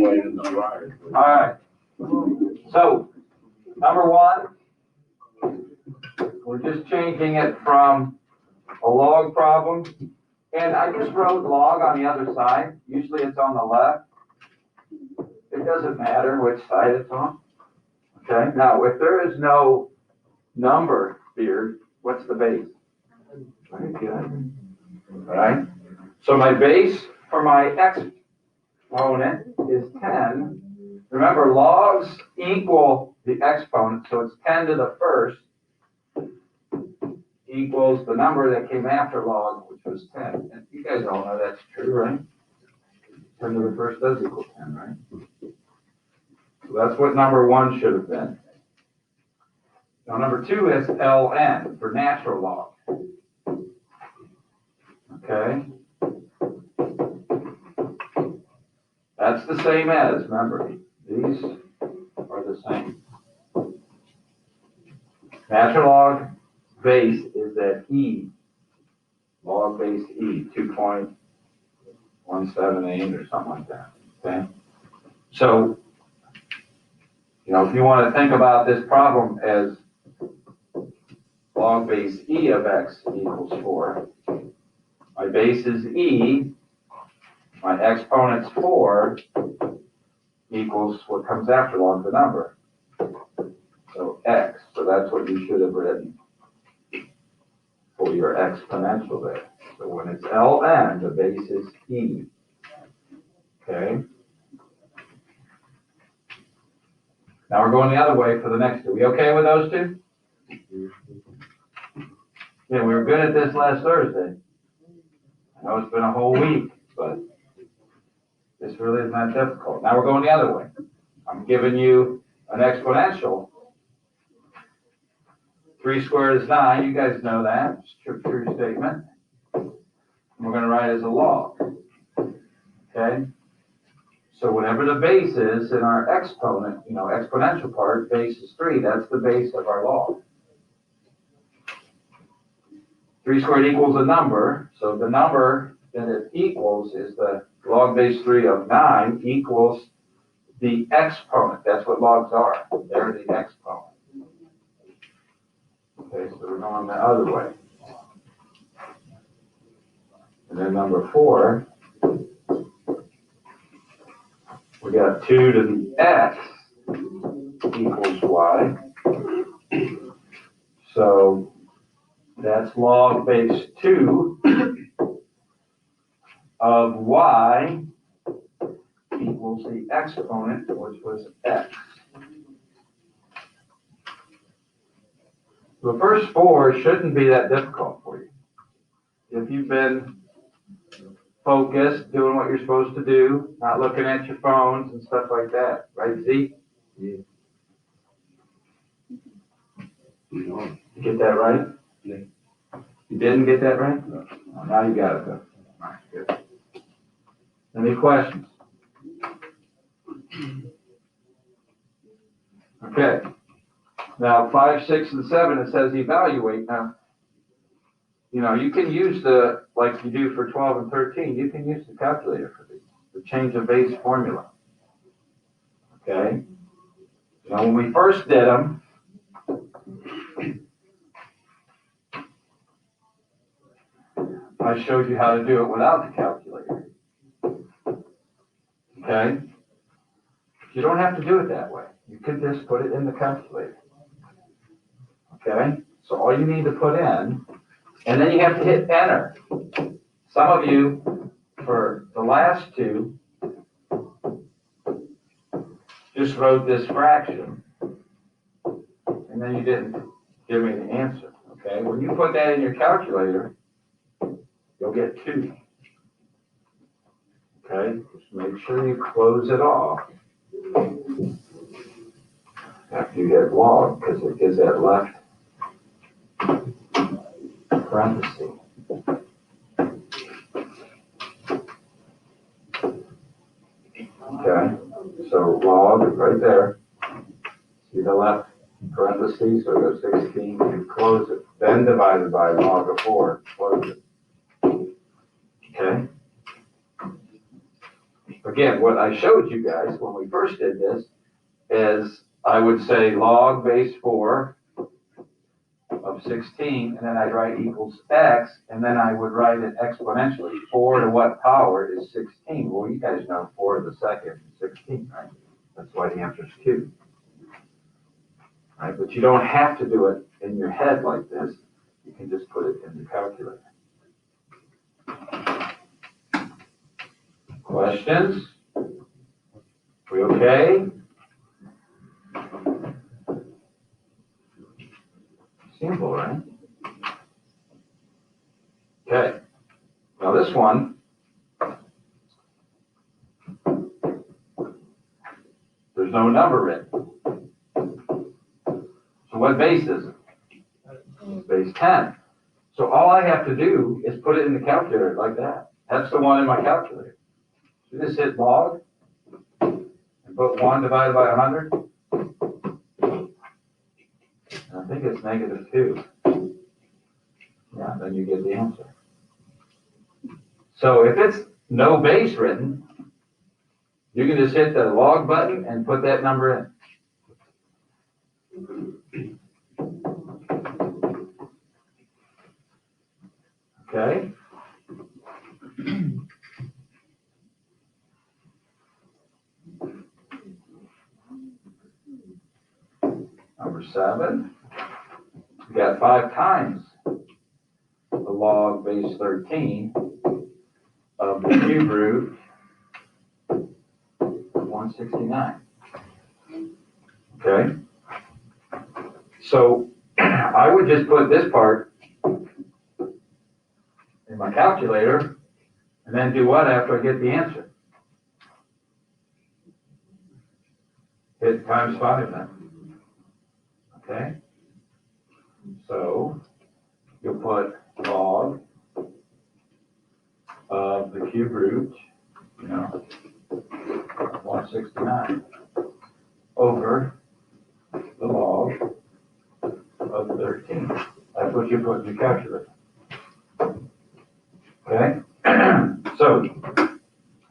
All right. So, number one, we're just changing it from a log problem. And I just wrote log on the other side. Usually it's on the left. It doesn't matter which side it's on. Okay, now if there is no number here, what's the base? Very good. All right, so my base for my exponent is 10. Remember, logs equal the exponent, so it's 10 to the first equals the number that came after log, which was 10. And you guys all know that's true, right? 10 to the first does equal 10, right? So that's what number one should have been. Now number two is ln for natural log. Okay? That's the same as, remember, these are the same. Natural log base is at E, log base E, 2.178 or something like that, okay? So, you know, if you want to think about this problem as log base E of x equals 4, my base is E, my exponent's 4 equals what comes after log the number. So x, so that's what you should have written for your exponential there. So when it's ln, the base is E. Okay? Now we're going the other way for the next two. We okay with those two? Yeah, we were good at this last Thursday. I know it's been a whole week, but this really isn't that difficult. Now we're going the other way. I'm giving you an exponential. 3 squared is 9. You guys know that. It's a true statement. And we're going to write it as a log. Okay? So whatever the base is in our exponent, you know, exponential part, base is 3. That's the base of our log. 3 squared equals a number. So the number that it equals is the log base 3 of 9 equals the exponent. That's what logs are. They're the exponent. Okay, so we're going the other way. And then number 4, we got 2 to the x equals y. So that's log base 2 of y equals the exponent, which was x. The first 4 shouldn't be that difficult for you. If you've been focused, doing what you're supposed to do, not looking at your phones and stuff like that. Right, Z? Yeah. You get that right? Yeah. You didn't get that right? No. Oh, now you got it though. All right, good. Any questions? Okay. Now 5, 6, and 7, it says evaluate. Now, you know, you can use the, like you do for 12 and 13, you can use the calculator for these, the change of base formula. Okay? Now, when we first did them, I showed you how to do it without the calculator. Okay? You don't have to do it that way. You could just put it in the calculator. Okay? So all you need to put in, and then you have to hit enter. Some of you, for the last two, just wrote this fraction, and then you didn't give me the answer. Okay? When you put that in your calculator, you'll get 2. Okay? Just make sure you close it off after you hit log, because it gives that left parenthesis. Okay, so log is right there. See the left parentheses, so it goes 16, you close it, then divided by log of 4, close it. Okay? again, what I showed you guys when we first did this is I would say log base 4 of 16, and then I'd write equals x, and then I would write it exponentially. 4 to what power is 16? Well, you guys know 4 to the second is 16, right? That's why the answer is 2. Right? But you don't have to do it in your head like this. You can just put it in the calculator. Questions? We okay? Simple, right? Okay. Now this one, there's no number written. So what base is it? Base 10. So all I have to do is put it in the calculator like that. That's the one in my calculator. So just hit log and put 1 divided by 100. And I think it's -2. Yeah, then you get the answer. So if it's no base written, you can just hit the log button and put that number in. Okay? Number 7, we got 5 times the log base 13 of the cube root of 169. Okay? So I would just put this part in my calculator and then do what after I get the answer? Hit times 5 then. Okay? So you'll put log of the cube root, 169 over the log of 13. That's what you put in your calculator. Okay? So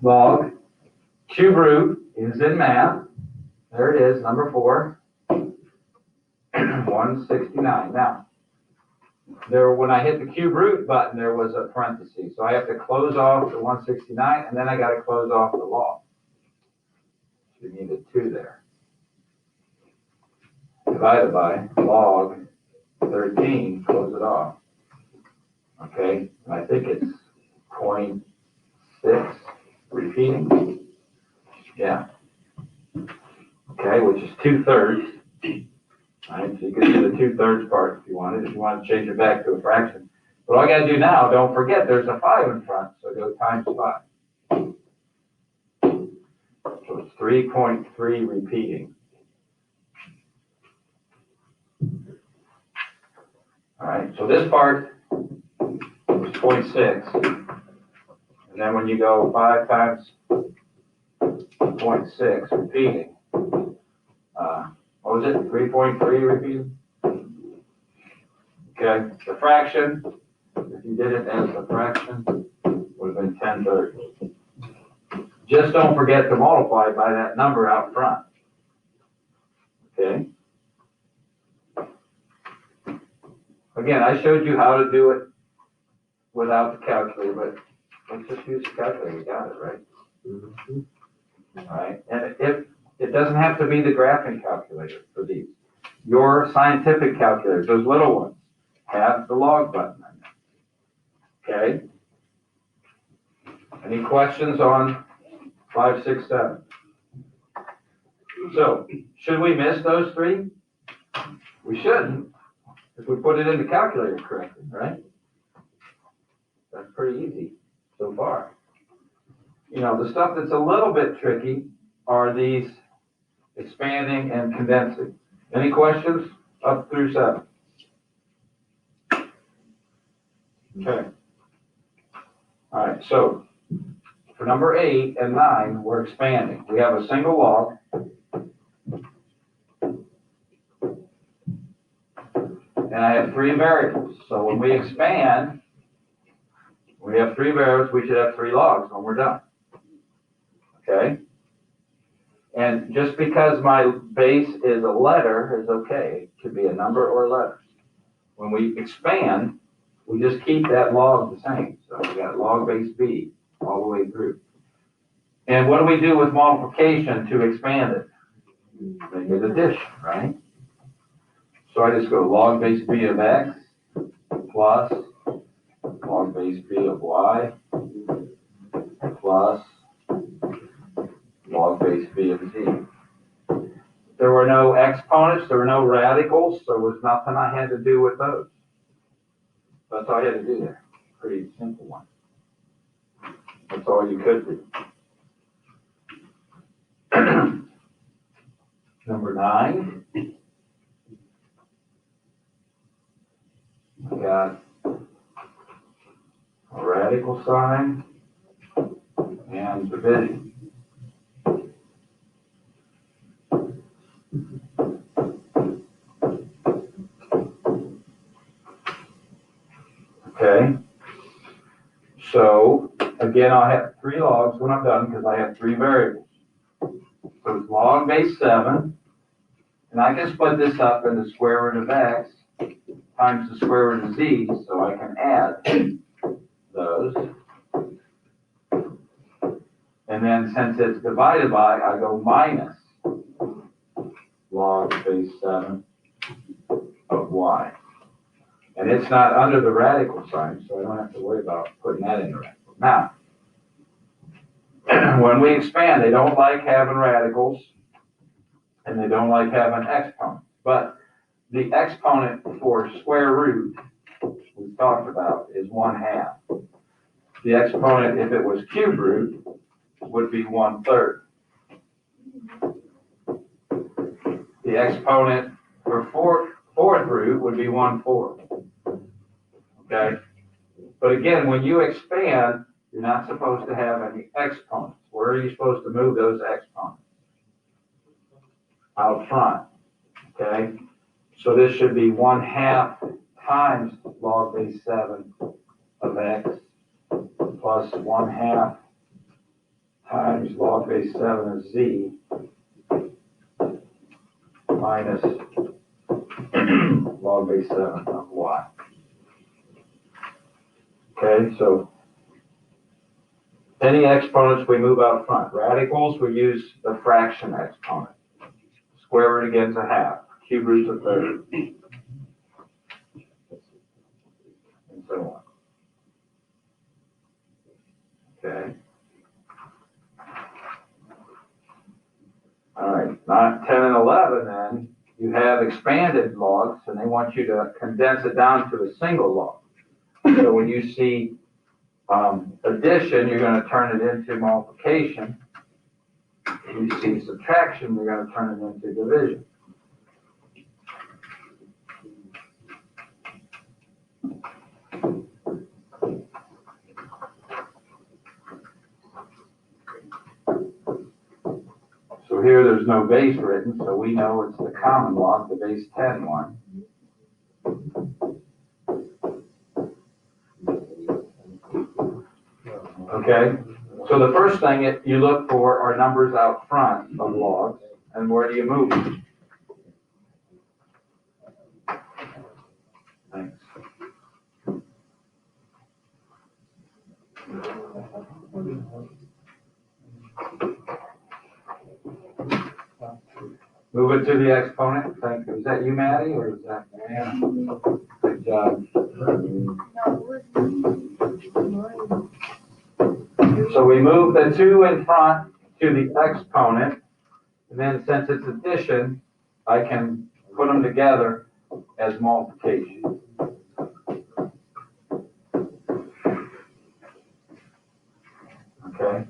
log cube root is in math. There it is, number 4. 169. Now, when I hit the cube root button, there was a parenthesis. So I have to close off the 169, and then I got to close off the log. So you need a 2 there. Divided by log 13, close it off. Okay, I think it's 0.6 repeating. Yeah. Okay, which is 2/3. Right, so you can do the 2/3 part if you wanted, if you want to change it back to a fraction. But all I got to do now, don't forget, there's a 5 in front, so go times 5. So it's 3.3 repeating. All right, so this part is 0.6. And then when you go 5 times 0.6 repeating, what was it, 3.3 repeating? Okay, the fraction, if you did it as a fraction, would have been 10/3. Just don't forget to multiply by that number out front. Okay? Again, I showed you how to do it without the calculator, but let's just use the calculator. You got it, right? Mm-hmm. All right, and if it doesn't have to be the graphing calculator for these. Your scientific calculators, those little ones, have the log button on them. Okay? Any questions on 5, 6, 7? So, should we miss those 3? We shouldn't, if we put it in the calculator correctly, right? That's pretty easy so far. The stuff that's a little bit tricky are these expanding and condensing. Any questions up through 7? Okay. All right, so for number 8 and 9, we're expanding. We have a single log. And I have 3 variables. So when we expand, we have 3 variables, we should have 3 logs when we're done. okay? And just because my base is a letter is okay. It could be a number or a letter. When we expand, we just keep that log the same. So we got log base B all the way through. And what do we do with multiplication to expand it? Make it addition, right? So I just go log base B of X plus log base B of Y plus log base B of Z. There were no exponents, there were no radicals, there was nothing I had to do with those. That's all you had to do there. Pretty simple one. That's all you could do. Number 9. We got a radical sign and division. Okay, so again, I'll have 3 logs when I'm done because I have 3 variables. So it's log base 7, and I can split this up into square root of X times the square root of Z, so I can add those. And then since it's divided by, I go minus log base 7 of Y. And it's not under the radical sign, so I don't have to worry about putting that in the radical. Now, when we expand, they don't like having radicals, and they don't like having exponents. But the exponent for square root, we talked about, is 1/2. The exponent, if it was cube root, would be 1/3. The exponent for fourth root would be 1/4. Okay? But again, when you expand, you're not supposed to have any exponents. Where are you supposed to move those exponents? Out front. Okay? So this should be 1/2 times log base 7 of X plus 1/2 times log base 7 of Z minus log base 7 of Y. Okay, so any exponents we move out front. Radicals, we use the fraction exponent. Square root again's 1/2. Cube root's 1/3. And so on. Okay. All right, 9, 10, and 11 then, you have expanded logs, and they want you to condense it down to a single log. So when you see addition, you're going to turn it into multiplication. When you see subtraction, you're going to turn it into division. So here there's no base written, so we know it's the common log, the base 10 one. Okay, so the first thing you look for are numbers out front of logs, and where do you move them? Thanks. Move it to the exponent. Thank you. Is that you, Maddie, or is that Anna? Good job. So we move the 2 in front to the exponent, and then since it's addition, I can put them together as multiplication. Okay?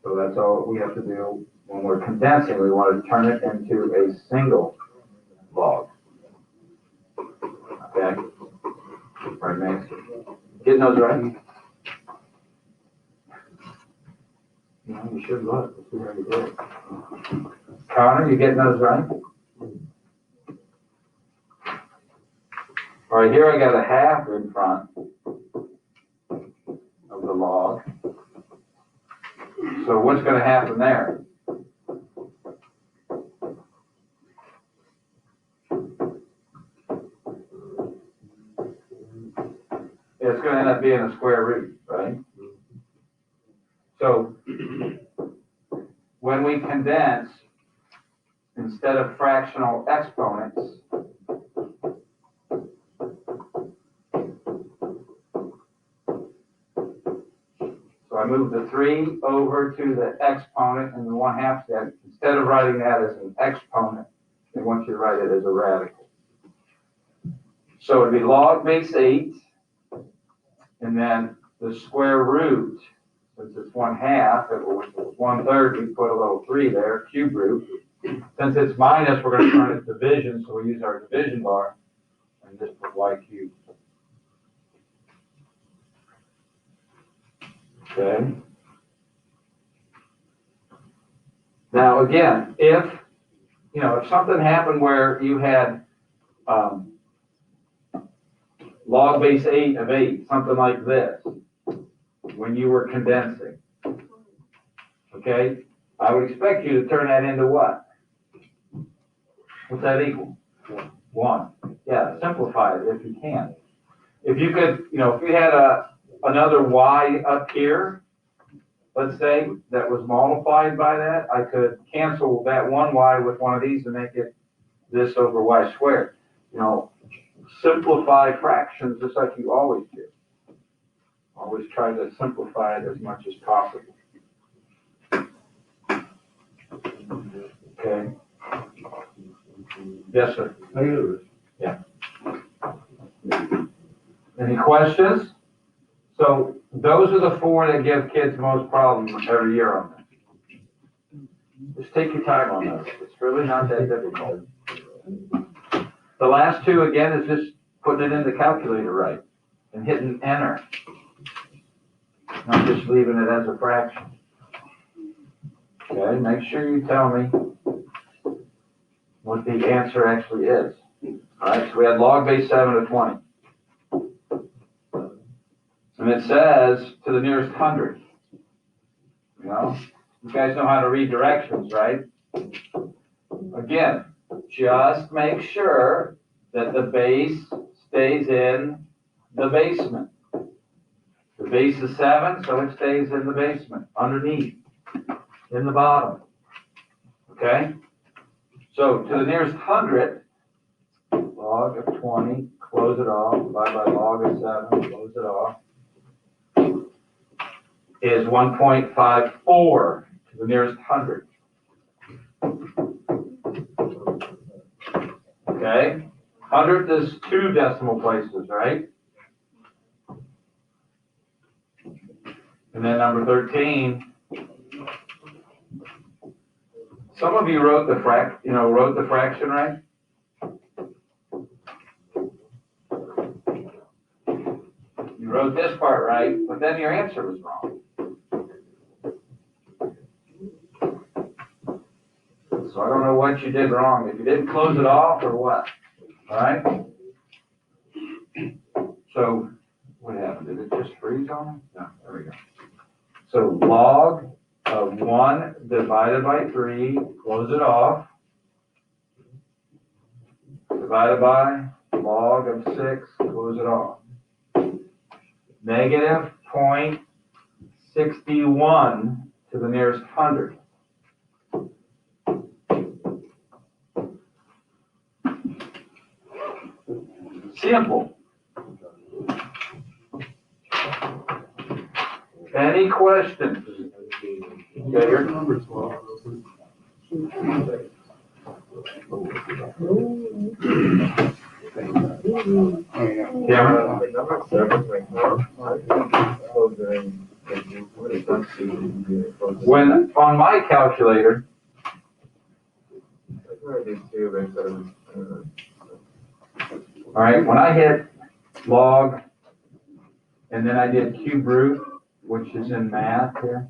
So that's all we have to do when we're condensing. We want to turn it into a single log. Okay? Right, Max? Getting those right? No, you should look. Let's see how you did. Connor, you getting those right? All right, here I got a 1/2 in front of the log. So what's gonna happen there? It's gonna end up being a square root, right? So when we condense, instead of fractional exponents, so I move the 3 over to the exponent and the 1/2 step. Instead of writing that as an exponent, they want you to write it as a radical. So it'd be log base 8, and then the square root, since it's 1/2, it was 1/3, we put a little 3 there, cube root. Since it's minus, we're going to turn it division, so we use our division bar and just put y cubed. Okay. Now again, if something happened where you had log base 8 of 8, something like this, when you were condensing, okay, I would expect you to turn that into what? What's that equal? 1. Yeah, simplify it if you can. If you could, if you had another y up here, let's say, that was multiplied by that, I could cancel that one y with one of these and make it this over y squared. Simplify fractions just like you always do. Always try to simplify it as much as possible. Okay. Yes, sir. Yeah. Any questions? So those are the 4 that give kids most problems every year on this. Just take your time on those. It's really not that difficult. The last 2, again, is just putting it in the calculator right and hitting enter. Not just leaving it as a fraction. Okay, make sure you tell me what the answer actually is. All right, so we had log base 7 of 20. And it says to the nearest 100. You guys know how to read directions, right? Again, just make sure that the base stays in the basement. The base is 7, so it stays in the basement, underneath, in the bottom. Okay? So to the nearest 100, log of 20, close it off, divide by log of 7, close it off, is 1.54 to the nearest 100. Okay? 100th is 2 decimal places, right? And then number 13. Some of you wrote the fraction right. You wrote this part right, but then your answer was wrong. So I don't know what you did wrong. If you didn't close it off or what. All right? So what happened? Did it just freeze on me? No, there we go. So log of 1 divided by 3, close it off, divided by log of 6, close it off. Negative 0.61 to the nearest 100. Simple. Any questions? Okay, here. Number 12. Cameron? When on my calculator, all right, when I hit log and then I did cube root, which is in math here,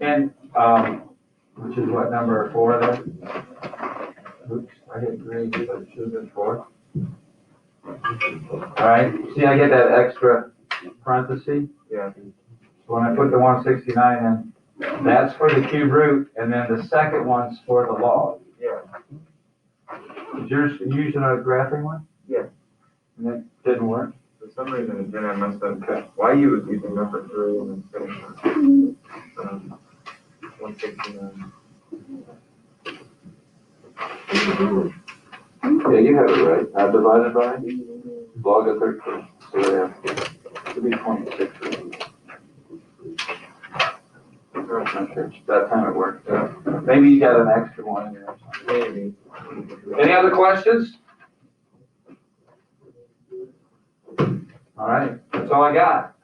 and which is what, number 4 there? Oops, I hit green, but it should have been 4. All right, see, I get that extra parenthesis? Yeah. So when I put the 169 in, that's for the cube root, and then the second one's for the log. Yeah. Is yours using a graphing one? Yeah. And it didn't work? For some reason, it didn't. I must have. Why you was using number 3 and then finish on 169. Yeah, you have it right. I divided by log of 13. So yeah, it'll be 26. Okay, that time it worked. Maybe you got an extra one in there or something. Maybe. Any other questions? All right, that's all I got.